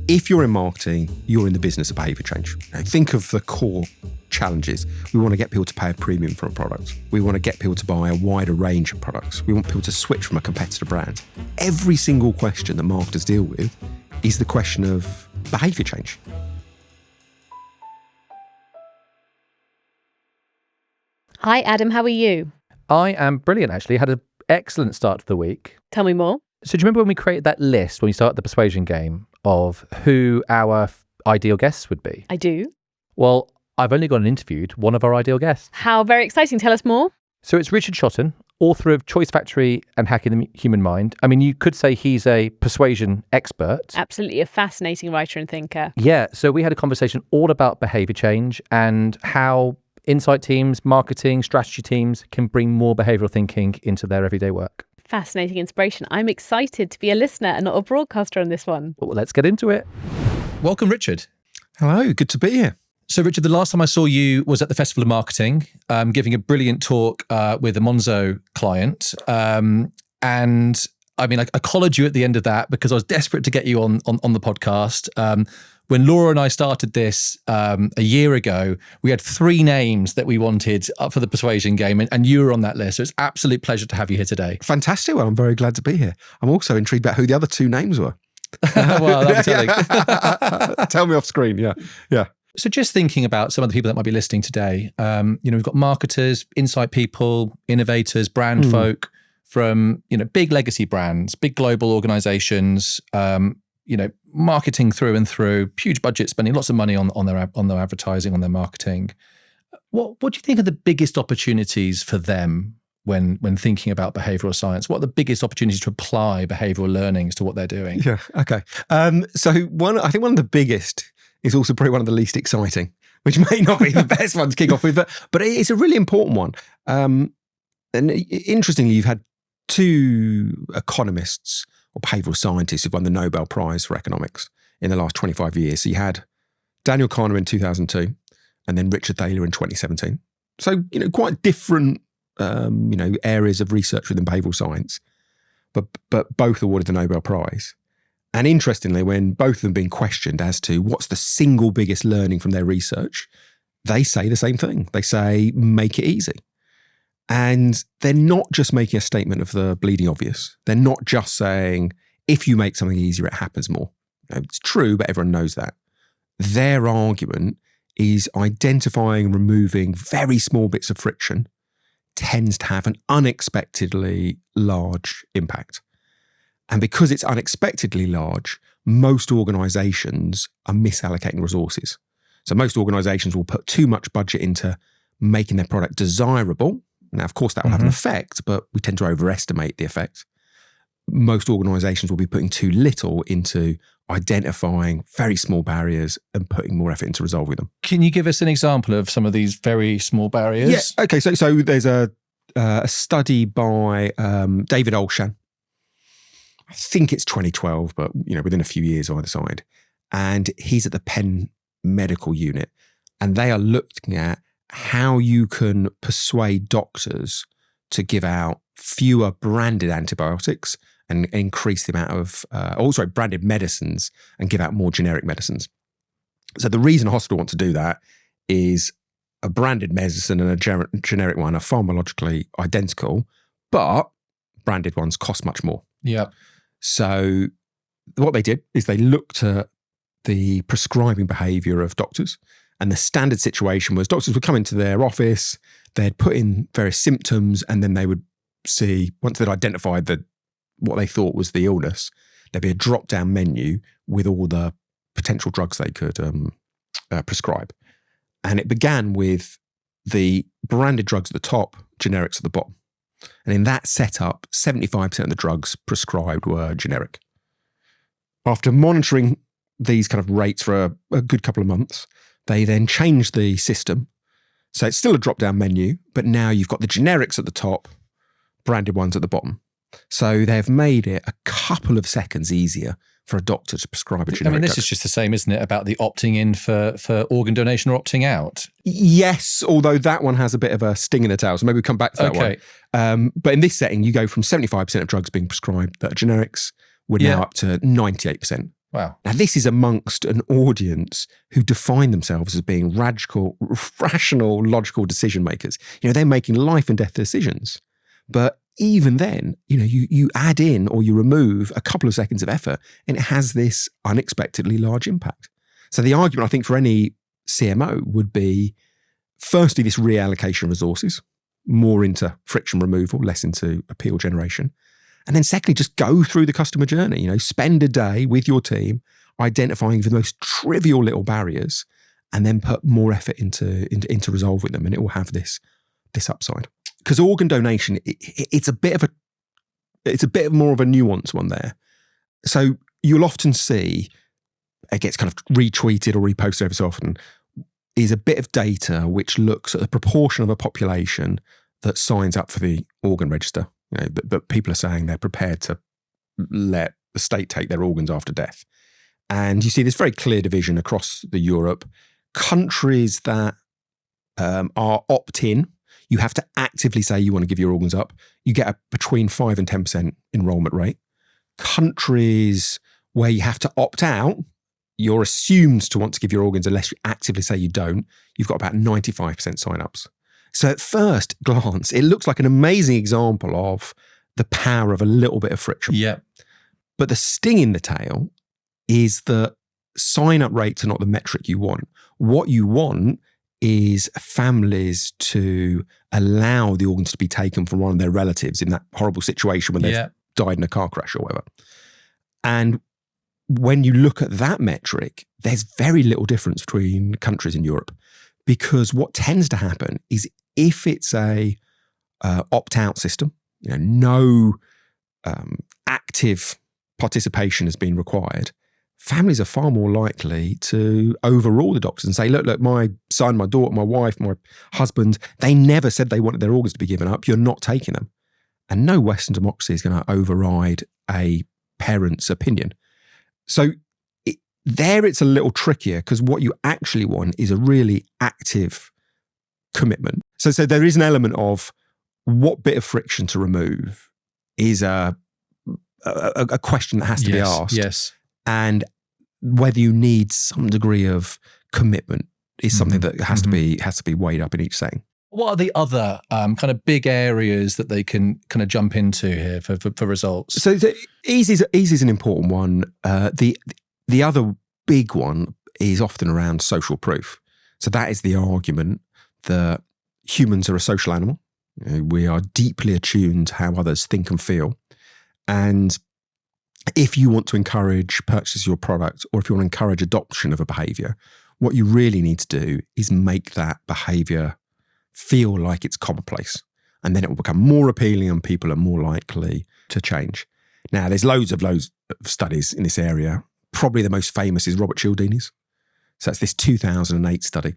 If you're in marketing, you're in the business of behaviour change. Think of the core challenges. We want to get people to pay a premium for a product. We want to get people to buy a wider range of products. We want people to switch from a competitor brand. Every single question that marketers deal with is the question of behaviour change. Hi, Adam. How are you? I am brilliant, actually. Had an excellent start to the week. Tell me more. So do you remember when we created that list, when we started the Persuasion Game, of who our ideal guests would be? I do. Well, I've only gone and interviewed one of our ideal guests. How very exciting. Tell us more. So it's Richard Shotton, author of Choice Factory and Hacking the Human Mind. I mean, you could say he's a persuasion expert. Absolutely a fascinating writer and thinker. Yeah, so we had a conversation all about behaviour change and how insight teams, marketing, strategy teams can bring more behavioural thinking into their everyday work. Fascinating inspiration. I'm excited to be a listener and not a broadcaster on this one. Well, let's get into it. Welcome, Richard. Hello, good to be here. So, Richard, the last time I saw you was at the Festival of Marketing, giving a brilliant talk with a Monzo client. And I mean, I collared you at the end of that because I was desperate to get you on the podcast. When Laura and I started this a year ago, we had 3 names that we wanted up for the Persuasion Game, and you were on that list. So it's an absolute pleasure to have you here today. Fantastic. Well, I'm very glad to be here. I'm also intrigued about who the other 2 names were. Well, that'll be telling. Tell me off screen. Yeah. So just thinking about some of the people that might be listening today, we've got marketers, insight people, innovators, brand folk from, big legacy brands, big global organizations, marketing through and through, huge budget, spending lots of money on their advertising, on their marketing. What do you think are the biggest opportunities for them when thinking about behavioural science? What are the biggest opportunities to apply behavioural learnings to what they're doing? Yeah. Okay. So I think one of the biggest is also probably one of the least exciting, which may not be the best one to kick off with, but it's a really important one. And interestingly, you've had 2 economists or behavioural scientists who've won the Nobel Prize for economics in the last 25 years. So you had Daniel Kahneman in 2002 and then Richard Thaler in 2017. So, quite different, areas of research within behavioural science, but both awarded the Nobel Prize. And interestingly, when both of them being questioned as to what's the single biggest learning from their research, they say the same thing. They say, make it easy. And they're not just making a statement of the bleeding obvious. They're not just saying, if you make something easier, it happens more. It's true, but everyone knows that. Their argument is identifying and removing very small bits of friction tends to have an unexpectedly large impact. And because it's unexpectedly large, most organizations are misallocating resources. So most organizations will put too much budget into making their product desirable. Now, of course, that will have an effect, but we tend to overestimate the effect. Most organizations will be putting too little into identifying very small barriers and putting more effort into resolving them. Can you give us an example of some of these very small barriers? Yeah. Okay. So there's a study by David Olshan. I think it's 2012, but within a few years either side. And he's at the Penn Medical Unit, and they are looking at how you can persuade doctors to give out fewer branded antibiotics and increase the amount of, branded medicines and give out more generic medicines. So the reason a hospital wants to do that is a branded medicine and a generic one are pharmacologically identical, but branded ones cost much more. Yeah. So what they did is they looked at the prescribing behaviour of doctors, and the standard situation was doctors would come into their office, they'd put in various symptoms, and then they would see, once they'd identified what they thought was the illness, there'd be a drop-down menu with all the potential drugs they could prescribe. And it began with the branded drugs at the top, generics at the bottom. And in that setup, 75% of the drugs prescribed were generic. After monitoring these kind of rates for a good couple of months, they then changed the system. So it's still a drop-down menu, but now you've got the generics at the top, branded ones at the bottom. So they've made it a couple of seconds easier for a doctor to prescribe a generic this drug. is just the same, isn't it, about the opting in for organ donation or opting out? Yes, although that one has a bit of a sting in the tail, so maybe we'll come back to that one. But in this setting, you go from 75% of drugs being prescribed that are generics, we're now up to 98%. Wow. Now, this is amongst an audience who define themselves as being rational, logical decision makers. They're making life and death decisions. But even then, you add in or you remove a couple of seconds of effort and it has this unexpectedly large impact. So the argument, I think, for any CMO would be, firstly, this reallocation of resources, more into friction removal, less into appeal generation. And then secondly, just go through the customer journey, spend a day with your team, identifying the most trivial little barriers, and then put more effort into resolving them. And it will have this upside. Because organ donation, it's a bit more of a nuanced one there. So you'll often see, it gets kind of retweeted or reposted every so often, is a bit of data which looks at the proportion of a population that signs up for the organ register. That people are saying they're prepared to let the state take their organs after death. And you see this very clear division across the Europe. Countries that are opt-in, you have to actively say you want to give your organs up. You get a between 5 and 10% enrollment rate. Countries where you have to opt out, you're assumed to want to give your organs unless you actively say you don't. You've got about 95% sign-ups. So at first glance, it looks like an amazing example of the power of a little bit of friction. Yeah. But the sting in the tail is that sign-up rates are not the metric you want. What you want is families to allow the organs to be taken from one of their relatives in that horrible situation when they've died in a car crash or whatever. And when you look at that metric, there's very little difference between countries in Europe, because what tends to happen is if it's a opt-out system, no active participation has been required, families are far more likely to overrule the doctors and say, look, my son, my daughter, my wife, my husband, they never said they wanted their organs to be given up. You're not taking them. And no Western democracy is going to override a parent's opinion. So it's a little trickier, because what you actually want is a really active commitment. So there is an element of what bit of friction to remove is a question that has to be asked. Yes. And whether you need some degree of commitment is something that has to be weighed up in each setting. What are the other kind of big areas that they can kind of jump into here for results? So easy is an important one. The other big one is often around social proof. So that is the argument that humans are a social animal. We are deeply attuned to how others think and feel. And if you want to encourage purchase of your product, or if you want to encourage adoption of a behaviour, what you really need to do is make that behaviour feel like it's commonplace. And then it will become more appealing and people are more likely to change. Now, there's loads of studies in this area. Probably the most famous is Robert Cialdini's. So it's this 2008 study.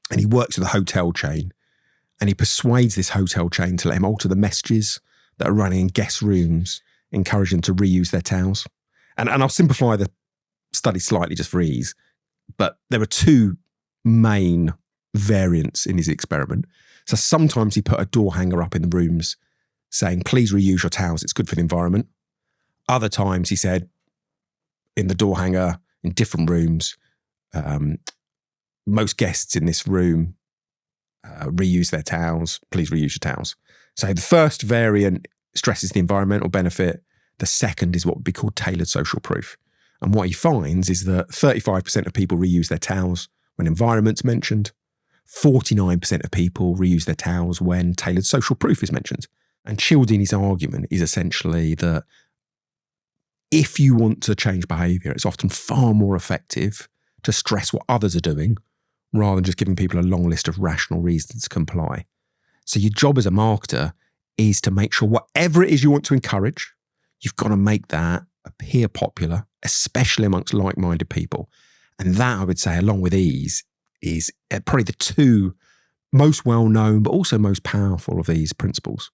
And he works with a hotel chain, and he persuades this hotel chain to let him alter the messages that are running in guest rooms, encouraging them to reuse their towels. And I'll simplify the study slightly just for ease, but there are two main variants in his experiment. So sometimes he put a door hanger up in the rooms saying, please reuse your towels, it's good for the environment. Other times he said, in the door hanger, in different rooms, most guests in this room reuse their towels, please reuse your towels. So the first variant stresses the environmental benefit. The second is what would be called tailored social proof. And what he finds is that 35% of people reuse their towels when environment's mentioned. 49% of people reuse their towels when tailored social proof is mentioned. And Cialdini's argument is essentially that if you want to change behaviour, it's often far more effective to stress what others are doing rather than just giving people a long list of rational reasons to comply. So your job as a marketer is to make sure whatever it is you want to encourage, you've got to make that appear popular, especially amongst like-minded people. And that, I would say, along with ease, is probably the two most well-known but also most powerful of these principles.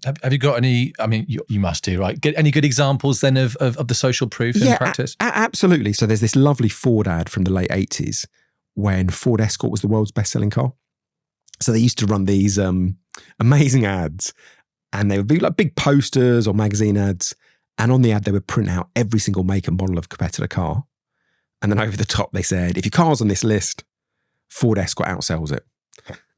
Have you got any, I mean, you must do, right? Any good examples then of the social proof in practice? Absolutely. So there's this lovely Ford ad from the late 80s when Ford Escort was the world's best-selling car. So they used to run these amazing ads, and they would be like big posters or magazine ads, And on the ad, they would print out every single make and model of competitor car. And then over the top, they said, if your car's on this list, Ford Escort outsells it.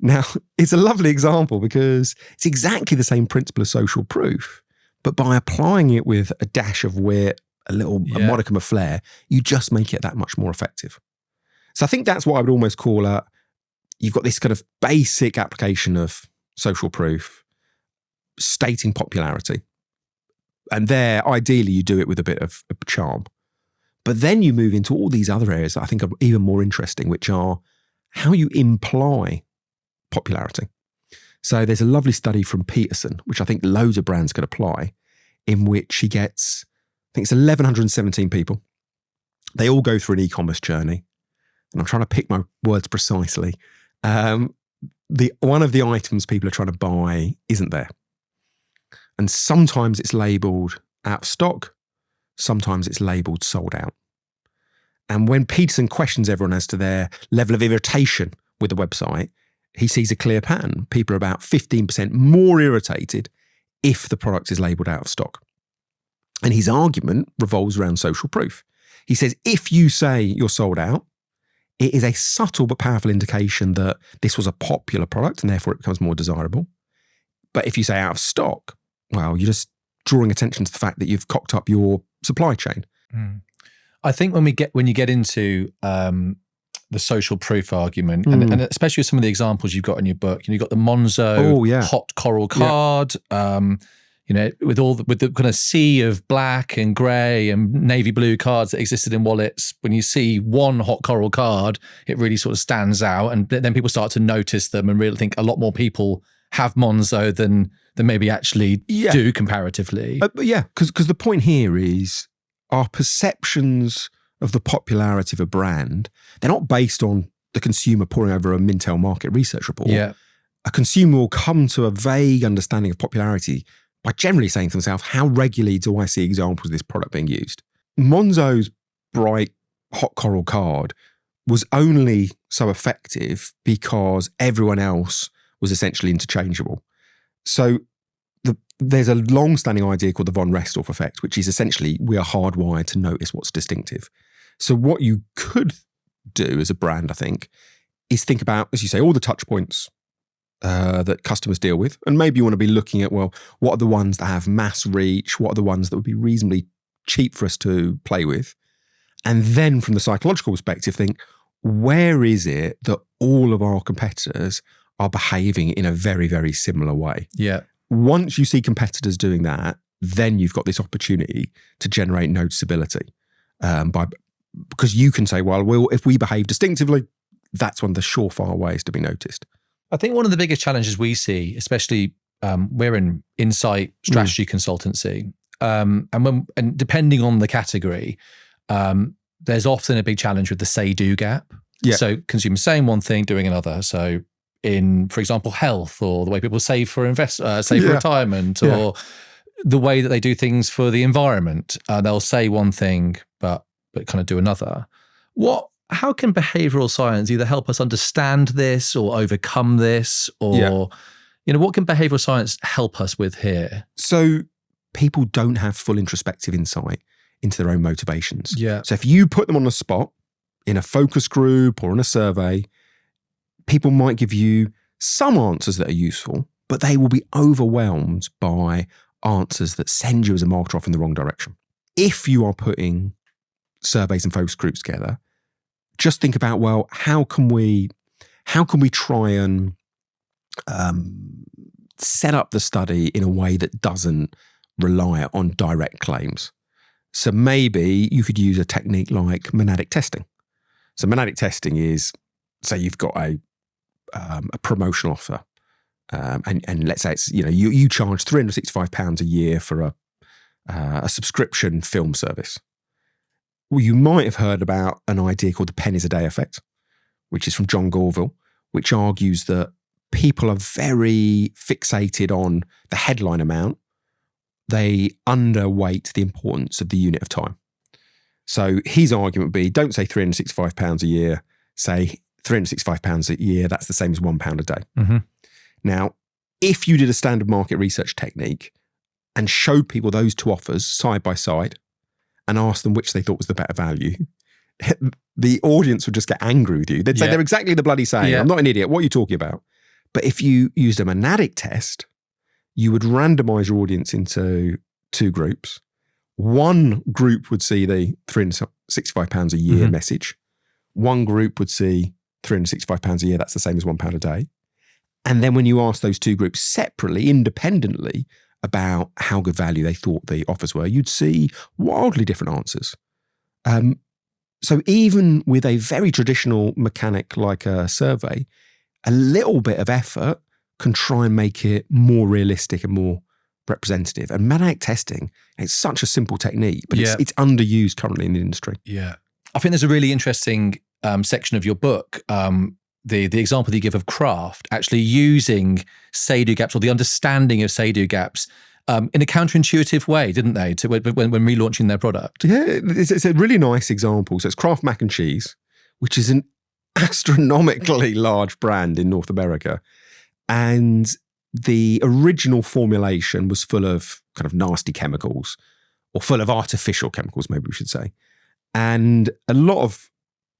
Now, it's a lovely example because it's exactly the same principle of social proof, but by applying it with a dash of wit, a modicum of flair, you just make it that much more effective. So I think that's what I would almost call you've got this kind of basic application of social proof, stating popularity. And there, ideally, you do it with a bit of charm. But then you move into all these other areas that I think are even more interesting, which are how you imply popularity. So there's a lovely study from Peterson, which I think loads of brands could apply, in which he gets, I think it's 1,117 people. They all go through an e-commerce journey. And I'm trying to pick my words precisely. One of the items people are trying to buy isn't there. And sometimes it's labelled out of stock. Sometimes it's labelled sold out. And when Peterson questions everyone as to their level of irritation with the website, he sees a clear pattern. People are about 15% more irritated if the product is labelled out of stock. And his argument revolves around social proof. He says, if you say you're sold out, it is a subtle but powerful indication that this was a popular product and therefore it becomes more desirable. But if you say out of stock, well, you're just drawing attention to the fact that you've cocked up your supply chain. I think when you get into the social proof argument, and especially with some of the examples you've got in your book, you've got the Monzo hot coral card, with the kind of sea of black and grey and navy blue cards that existed in wallets. When you see one hot coral card, it really sort of stands out, and then people start to notice them and really think a lot more people have Monzo than maybe actually do comparatively. Because the point here is our perceptions of the popularity of a brand, they're not based on the consumer poring over a Mintel market research report. Yeah. A consumer will come to a vague understanding of popularity by generally saying to themselves, how regularly do I see examples of this product being used? Monzo's bright hot coral card was only so effective because everyone else was essentially interchangeable. So there's a long-standing idea called the von Restorff effect, which is essentially we are hardwired to notice what's distinctive. So what you could do as a brand, I think, is think about, as you say, all the touch points that customers deal with. And maybe you want to be looking at, well, what are the ones that have mass reach? What are the ones that would be reasonably cheap for us to play with? And then from the psychological perspective, think, where is it that all of our competitors are behaving in a very, very similar way? Yeah. Once you see competitors doing that, then you've got this opportunity to generate noticeability because you can say, well, if we behave distinctively, that's one of the surefire ways to be noticed. I think one of the biggest challenges we see, especially we're in insight strategy consultancy, and depending on the category, there's often a big challenge with the say-do gap. Yeah. So consumers saying one thing, doing another. So in, for example, health, or the way people save for for retirement, or the way that they do things for the environment, they'll say one thing but kind of do another. How can behavioural science either help us understand this or overcome this, or what can behavioural science help us with here? So people don't have full introspective insight into their own motivations. Yeah. So if you put them on the spot in a focus group or in a survey, people might give you some answers that are useful, but they will be overwhelmed by answers that send you as a marketer off in the wrong direction. If you are putting surveys and focus groups together, just think about, well, how can we try and set up the study in a way that doesn't rely on direct claims? So maybe you could use a technique like monadic testing. So monadic testing is, say you've got a promotional offer, and let's say it's you charge £365 a year for a subscription film service. Well, you might have heard about an idea called the pennies a day effect, which is from John Gorville, which argues that people are very fixated on the headline amount. They underweight the importance of the unit of time. So his argument would be, don't say £365 a year, say £365 a year, that's the same as £1 a day. Mm-hmm. Now, if you did a standard market research technique, and showed people those two offers side by side and asked them which they thought was the better value, the audience would just get angry with you. They'd say they're exactly the bloody same. I'm not an idiot. What are you talking about? But if you used a monadic test, you would randomize your audience into two groups. One group would see the £365 a year message. One group would see £365 a year. That's the same as £1 a day. And then when you ask those two groups separately, independently, about how good value they thought the offers were, you'd see wildly different answers. So even with a very traditional mechanic like a survey, a little bit of effort can try and make it more realistic and more representative. And monadic testing, it's such a simple technique, but it's underused currently in the industry. Yeah. I think there's a really interesting section of your book, the example that you give of Kraft, actually using say-do gaps or the understanding of say-do gaps in a counterintuitive way, didn't they, when relaunching their product? Yeah, it's a really nice example. So it's Kraft mac and cheese, which is an astronomically large brand in North America. And the original formulation was full of kind of nasty chemicals, or full of artificial chemicals, maybe we should say. And a lot of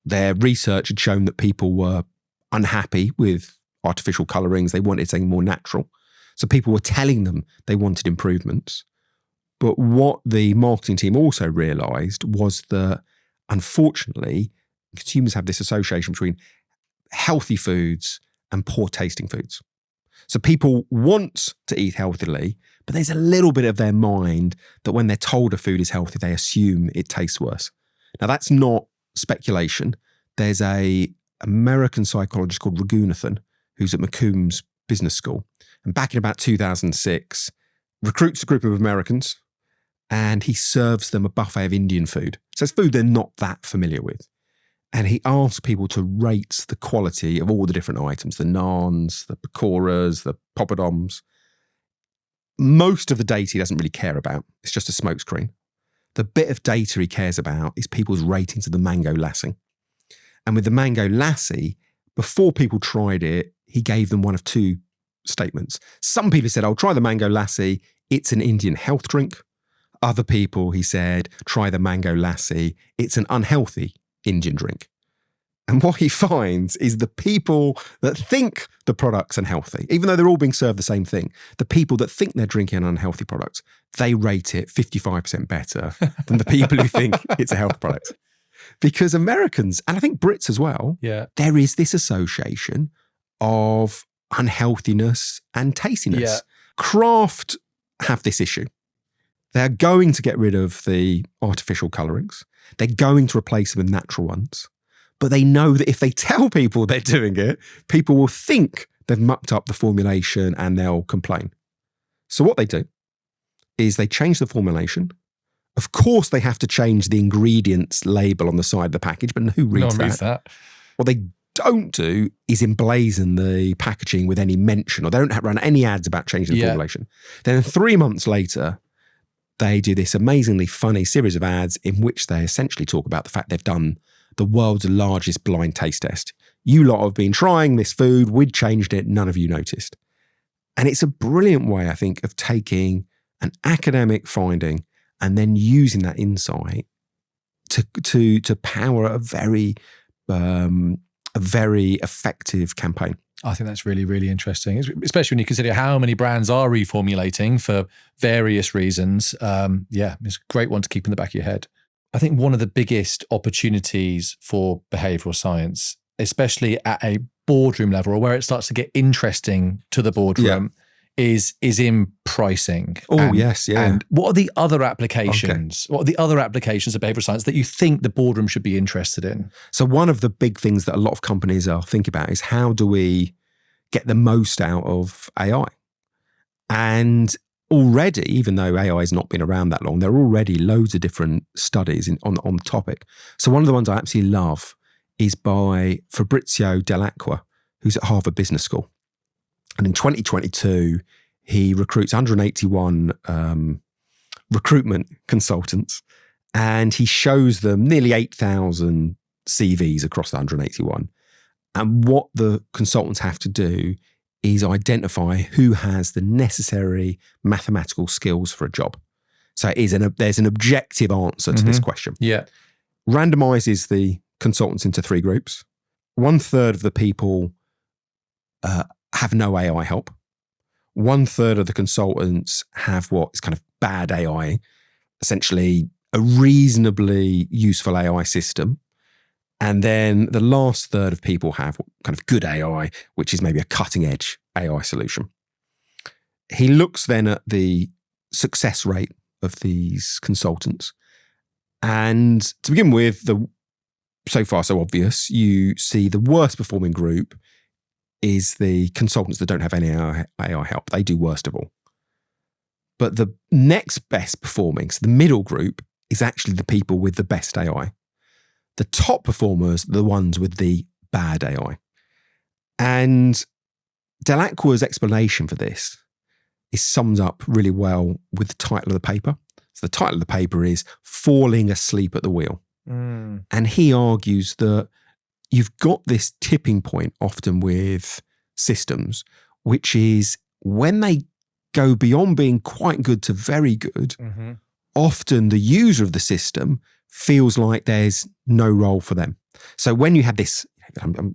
their research had shown that people were unhappy with artificial colorings. They wanted something more natural. So people were telling them they wanted improvements. But what the marketing team also realized was that, unfortunately, consumers have this association between healthy foods and poor tasting foods. So people want to eat healthily, but there's a little bit of their mind that when they're told a food is healthy, they assume it tastes worse. Now, that's not speculation. There's a American psychologist called Raghunathan, who's at McComb's Business School. And back in about 2006, recruits a group of Americans and he serves them a buffet of Indian food. So it's food they're not that familiar with. And he asks people to rate the quality of all the different items, the naans, the pakoras, the poppadoms. Most of the data he doesn't really care about. It's just a smokescreen. The bit of data he cares about is people's ratings of the mango lassi. And with the mango lassi, before people tried it, he gave them one of two statements. Some people said, "I'll try the mango lassi. It's an Indian health drink." Other people, he said, "Try the mango lassi. It's an unhealthy Indian drink." And what he finds is the people that think the product's unhealthy, even though they're all being served the same thing, the people that think they're drinking an unhealthy product, they rate it 55% better than the people who think it's a health product. Because Americans, and I think Brits as well, there is this association of unhealthiness and tastiness. Yeah. Kraft have this issue. They're going to get rid of the artificial colorings. They're going to replace them with natural ones. But they know that if they tell people they're doing it, people will think they've mucked up the formulation and they'll complain. So what they do is they change the formulation. Of course, they have to change the ingredients label on the side of the package, but who reads that? What they don't do is emblazon the packaging with any mention, or they don't run any ads about changing the formulation. Then 3 months later, they do this amazingly funny series of ads in which they essentially talk about the fact they've done the world's largest blind taste test. You lot have been trying this food, we'd changed it, none of you noticed. And it's a brilliant way, I think, of taking an academic finding and then using that insight to power a very effective campaign. I think that's really, really interesting, especially when you consider how many brands are reformulating for various reasons. It's a great one to keep in the back of your head. I think one of the biggest opportunities for behavioural science, especially at a boardroom level or where it starts to get interesting to the boardroom, is in pricing. Yes. And what are the other applications? Okay. What are the other applications of behavioural science that you think the boardroom should be interested in? So one of the big things that a lot of companies are thinking about is how do we get the most out of AI? And already, even though AI has not been around that long, there are already loads of different studies on the topic. So one of the ones I absolutely love is by Fabrizio Dell'Acqua, who's at Harvard Business School. And in 2022, he recruits 181 recruitment consultants, and he shows them nearly 8,000 CVs across the 181. And what the consultants have to do is identify who has the necessary mathematical skills for a job. So there's an objective answer to this question. Yeah. Randomizes the consultants into 3 groups. 1/3 of the people have no AI help. 1/3 of the consultants have what is kind of bad AI, essentially a reasonably useful AI system. And then the last third of people have kind of good AI, which is maybe a cutting edge AI solution. He looks then at the success rate of these consultants. And to begin with, so far so obvious, you see the worst performing group is the consultants that don't have any AI help. They do worst of all. But the next best performing, so the middle group, is actually the people with the best AI. The top performers are the ones with the bad AI. And Delacroix's explanation for this is summed up really well with the title of the paper. So the title of the paper is Falling Asleep at the Wheel. And he argues that you've got this tipping point often with systems, which is when they go beyond being quite good to very good, often the user of the system feels like there's no role for them. So when you have this, I'm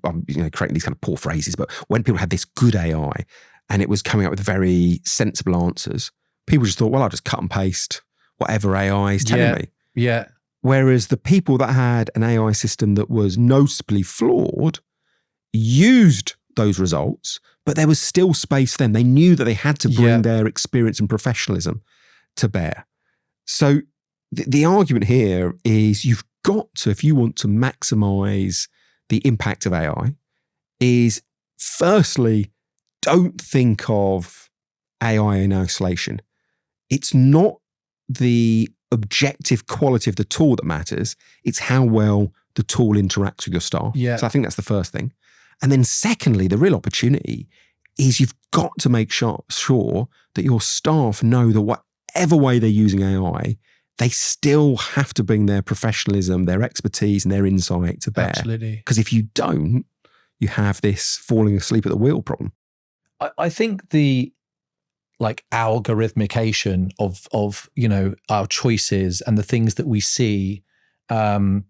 creating these kind of poor phrases, but when people had this good AI and it was coming up with very sensible answers, people just thought, well, I'll just cut and paste whatever AI is telling me. Yeah. Whereas the people that had an AI system that was noticeably flawed used those results, but there was still space for them. They knew that they had to bring their experience and professionalism to bear. So the argument here is you've got to, if you want to maximize the impact of AI, is firstly, don't think of AI in isolation. It's not the objective quality of the tool that matters. It's how well the tool interacts with your staff. Yeah. So I think that's the first thing. And then secondly, the real opportunity is you've got to make sure that your staff know that whatever way they're using AI, they still have to bring their professionalism, their expertise and their insight to bear. Absolutely. Because if you don't, you have this falling asleep at the wheel problem. I think the algorithmication of our choices and the things that we see, a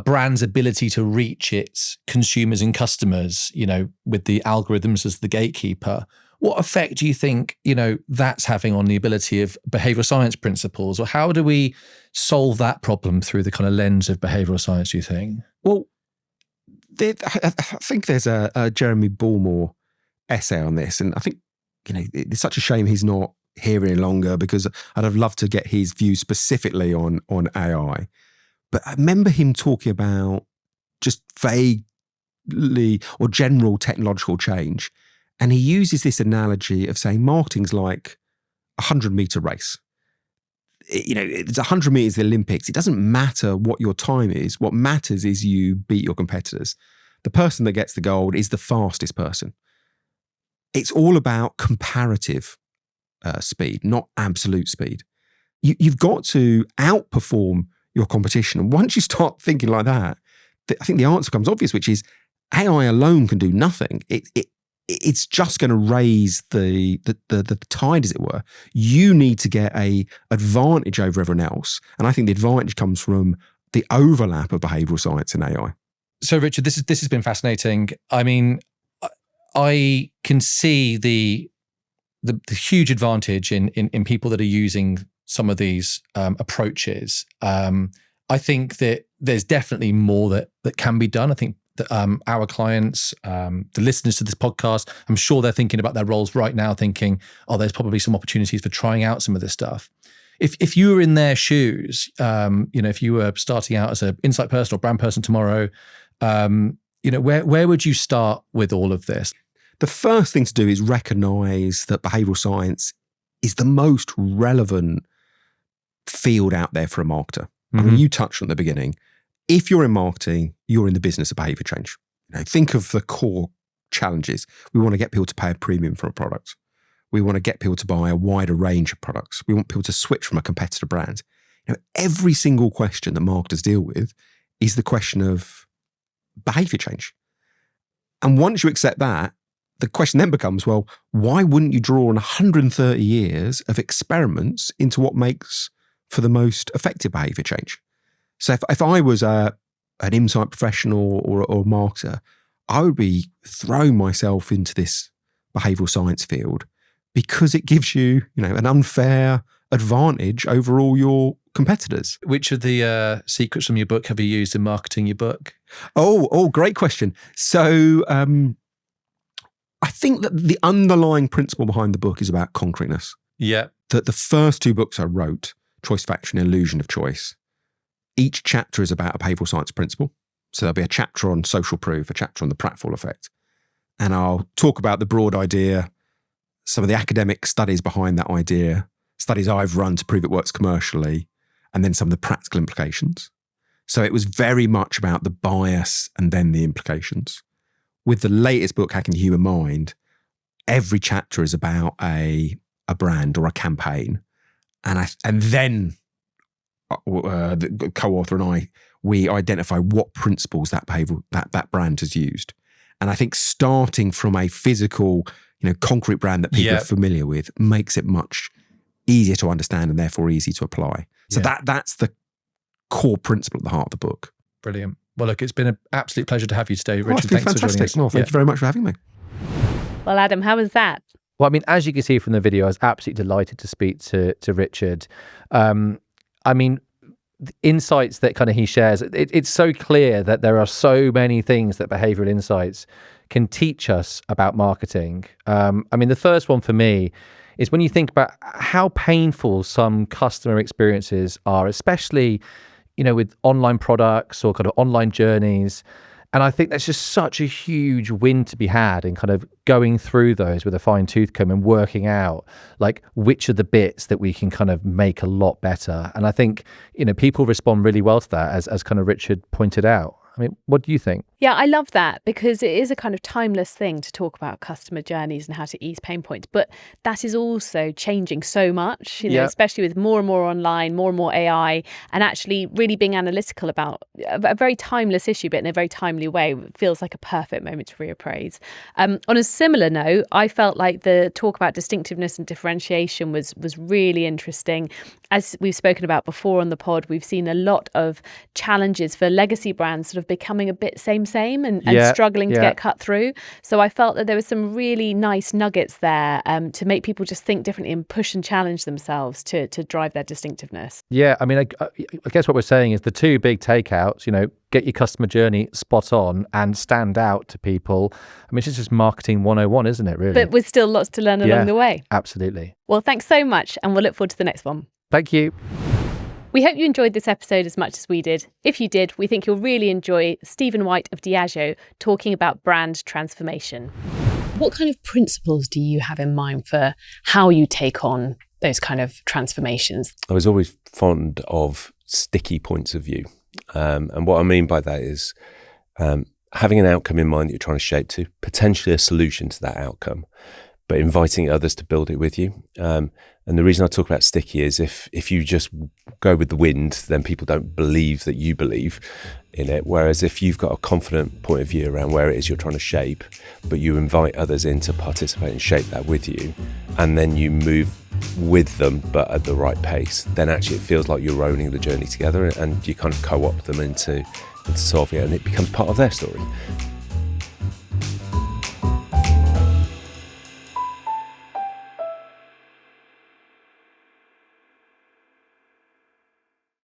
brand's ability to reach its consumers and customers, with the algorithms as the gatekeeper. What effect do you think, that's having on the ability of behavioral science principles, or how do we solve that problem through the kind of lens of behavioral science, do you think? Well, I think there's a Jeremy Bullmore essay on this, and I think, it's such a shame he's not here any longer, because I'd have loved to get his view specifically on AI. But I remember him talking about just vaguely or general technological change. And he uses this analogy of saying marketing's like a 100-meter race. It's 100 meters the Olympics. It doesn't matter what your time is. What matters is you beat your competitors. The person that gets the gold is the fastest person. It's all about comparative speed, not absolute speed. You've got to outperform your competition. And once you start thinking like that, I think the answer becomes obvious, which is AI alone can do nothing. It's just going to raise the tide, as it were. You need to get an advantage over everyone else. And I think the advantage comes from the overlap of behavioural science and AI. So, Richard, this has been fascinating. I mean, I can see the huge advantage in people that are using some of these approaches. I think that there's definitely more that can be done. I think that our clients, the listeners to this podcast, I'm sure they're thinking about their roles right now, thinking, there's probably some opportunities for trying out some of this stuff. If you were in their shoes, if you were starting out as an insight person or brand person tomorrow, where would you start with all of this? The first thing to do is recognize that behavioural science is the most relevant field out there for a marketer. I mean, you touched on at the beginning. If you're in marketing, you're in the business of behaviour change. Think of the core challenges. We want to get people to pay a premium for a product. We want to get people to buy a wider range of products. We want people to switch from a competitor brand. Every single question that marketers deal with is the question of behaviour change. And once you accept that, the question then becomes, well, why wouldn't you draw on 130 years of experiments into what makes for the most effective behaviour change? So if I was an insight professional or a marketer, I would be throwing myself into this behavioural science field because it gives you, an unfair advantage over all your competitors. Which of the secrets from your book have you used in marketing your book? Oh, great question. So I think that the underlying principle behind the book is about concreteness. Yeah. That the first 2 books I wrote, Choice Factor and Illusion of Choice, each chapter is about a behavioural science principle. So there'll be a chapter on social proof, a chapter on the pratfall effect. And I'll talk about the broad idea, some of the academic studies behind that idea, studies I've run to prove it works commercially, and then some of the practical implications. So it was very much about the bias and then the implications. With the latest book, Hacking the Human Mind, every chapter is about a brand or a campaign. And then the co-author and I, we identify what principles that brand has used. And I think starting from a physical, concrete brand that people are familiar with makes it much easier to understand and therefore easy to apply. So that's the core principle at the heart of the book. Brilliant. Well, look, it's been an absolute pleasure to have you today, Richard. It's been Thanks fantastic. for joining us. Well, thank you very much for having me. Well, Adam, how was that? Well, I mean, as you can see from the video, I was absolutely delighted to speak to Richard. I mean, the insights that kind of he shares, it's so clear that there are so many things that behavioral insights can teach us about marketing. I mean, the first one for me is when you think about how painful some customer experiences are, especially, with online products or kind of online journeys. And I think that's just such a huge win to be had in kind of going through those with a fine tooth comb and working out like which are the bits that we can kind of make a lot better. And I think, people respond really well to that as kind of Richard pointed out. I mean, what do you think? Yeah, I love that because it is a kind of timeless thing to talk about customer journeys and how to ease pain points. But that is also changing so much, especially with more and more online, more and more AI, and actually really being analytical about a very timeless issue, but in a very timely way. It feels like a perfect moment to reappraise. On a similar note, I felt like the talk about distinctiveness and differentiation was really interesting. As we've spoken about before on the pod, we've seen a lot of challenges for legacy brands sort of becoming a bit same and struggling to get cut through. So I felt that there were some really nice nuggets there to make people just think differently and push and challenge themselves to drive their distinctiveness. Yeah, I mean, I guess what we're saying is the 2 big takeouts, get your customer journey spot on and stand out to people. I mean, it's just marketing 101, isn't it, really? But with still lots to learn along the way. Absolutely. Well, thanks so much, and we'll look forward to the next one. Thank you. We hope you enjoyed this episode as much as we did. If you did, we think you'll really enjoy Stephen White of Diageo talking about brand transformation. What kind of principles do you have in mind for how you take on those kind of transformations? I was always fond of sticky points of view. And what I mean by that is having an outcome in mind that you're trying to shape to, potentially a solution to that outcome, but inviting others to build it with you. And the reason I talk about sticky is if you just go with the wind, then people don't believe that you believe in it. Whereas if you've got a confident point of view around where it is you're trying to shape, but you invite others in to participate and shape that with you, and then you move with them, but at the right pace, then actually it feels like you're owning the journey together and you kind of co-opt them into solving it, and it becomes part of their story.